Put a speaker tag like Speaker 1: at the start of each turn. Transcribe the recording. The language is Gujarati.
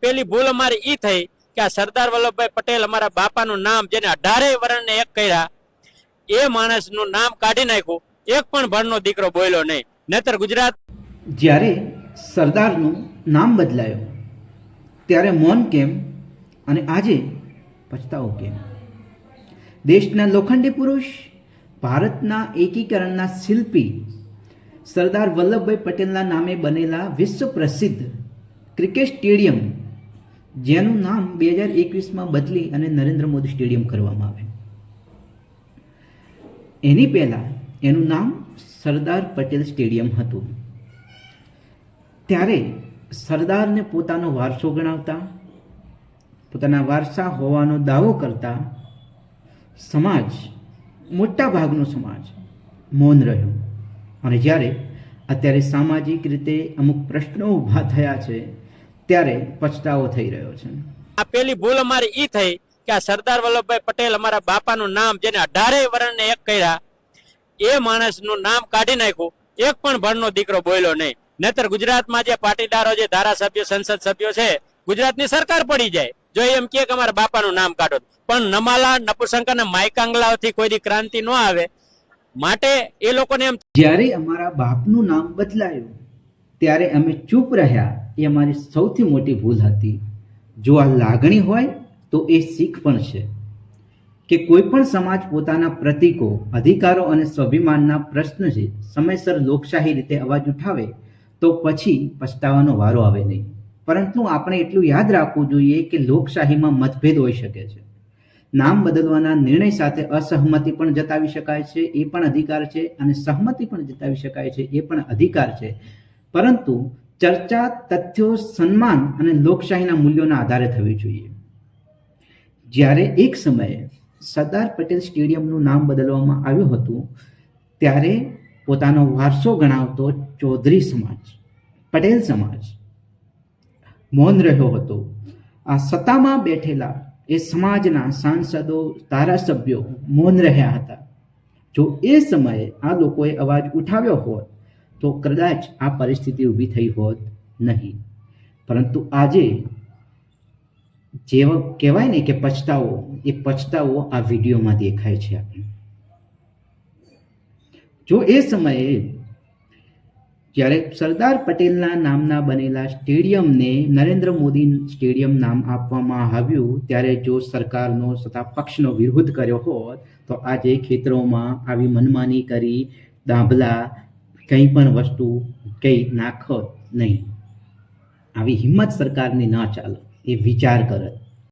Speaker 1: પેલી ભૂલ અમારી ઈ થઈ કે આ સરદાર વલ્લભભાઈ પટેલ અમારા બાપાનું નામ જેને 18 વર્ષને એક કર્યા એ માણસનું નામ કાઢી નાખ્યું. એક પણ ભણનો દીકરો બોલ્યો નહીં. નહીતર ગુજરાત
Speaker 2: જ્યારે સરદારનું નામ બદલાયું ત્યારે મૌન કેમ અને આજે પછતાવો કેમ? દેશના લોખંડી પુરુષ, ભારતના એકીકરણના શિલ્પી સરદાર વલ્લભભાઈ પટેલના નામે બનેલા વિશ્વ પ્રસિદ્ધ ક્રિકેટ સ્ટેડિયમ, જેનું નામ 2021માં બદલી અને નરેન્દ્ર મોદી સ્ટેડિયમ કરવામાં આવે, એની પહેલાં એનું નામ સરદાર પટેલ સ્ટેડિયમ હતું. ત્યારે સરદારને પોતાનો વારસો ગણાવતા, પોતાના વારસા હોવાનો દાવો કરતા સમાજ, મોટા ભાગનો સમાજ મૌન રહ્યો. અને જ્યારે અત્યારે સામાજિક રીતે અમુક પ્રશ્નો ઊભા થયા છે ત્યારે પછતાવો થઈ રહ્યો છે.
Speaker 1: આ પેલી ભૂલ અમારી ઈ થઈ કે આ સરદાર વલ્લભભાઈ પટેલ અમારા બાપાનું નામ જેને 18 વર્ષને એક કર્યા એ માણસનું નામ કાઢી નાખ્યું. એક પણ ભણનો દીકરો બોલ્યો નહીં. નહીતર ગુજરાતમાં જે પાટીદારો, જે ધારાસભ્યો, સંસદ સભ્યો છે, ગુજરાતની સરકાર પડી જાય જો એમ કે અમારા બાપાનું નામ કાઢો. પણ નમાલા, નપુસંક અને માયકાંગલાઓથી કોઈ ક્રાંતિ ન આવે માટે એ લોકોને એમ.
Speaker 2: જ્યારે અમારા બાપનું નામ બદલાયું ત્યારે અમે ચૂપ રહ્યા, એ અમારી સૌથી મોટી ભૂલ હતી. જો આ લાગણી હોય તો એ શીખ પણ છે કે કોઈ પણ સમાજ પોતાના પ્રતીકો, અધિકારો અને સ્વાભિમાનના પ્રશ્ન છે સમયસર લોકશાહી રીતે અવાજ ઉઠાવે તો પછી પછતાવાનો વારો આવે નહીં. પરંતુ આપણે એટલું યાદ રાખવું જોઈએ કે લોકશાહીમાં મતભેદ હોઈ શકે છે. નામ બદલવાના નિર્ણય સાથે અસહમતિ પણ જતાવી શકાય છે, એ પણ અધિકાર છે, અને સહમતિ પણ જતાવી શકાય છે, એ પણ અધિકાર છે. પરંતુ ચર્ચા તથ્યો, સન્માન અને લોકશાહીના મૂલ્યોના આધારે થવી જોઈએ. જ્યારે એક સમયે સરદાર પટેલ સ્ટેડિયમનું નામ બદલવામાં આવ્યું હતું ત્યારે પોતાનો વારસો ગણાવતો ચૌધરી સમાજ, પટેલ સમાજ મૌન રહ્યો હતો. આ સત્તામાં બેઠેલા એ સમાજના સાંસદો, ધારાસભ્યો મૌન રહ્યા હતા. જો એ સમયે આ લોકોએ અવાજ ઉઠાવ્યો હોત તો કદાચ આ પરિસ્થિતિ ઊભી થઈ હોત નહીં. પરંતુ આજે જેવો કહેવાય ને કે પછતાવો, એ પછતાવો આ વિડીયોમાં દેખાય છે આપણને. જો એ સમયે જ્યારે સરદાર પટેલના નામના બનેલા સ્ટેડિયમને નરેન્દ્ર મોદી સ્ટેડિયમ નામ આપવામાં આવ્યું ત્યારે જો સરકારનો તથા પક્ષનો વિરોધ કર્યો હોત તો આજે ખેતરોમાં આવી મનમાની કરી દાંભલા કંઈ પણ વસ્તુ કંઈ નાખત નહીં. આવી હિંમત સરકારની ના ચાલે, એ વિચાર કરત.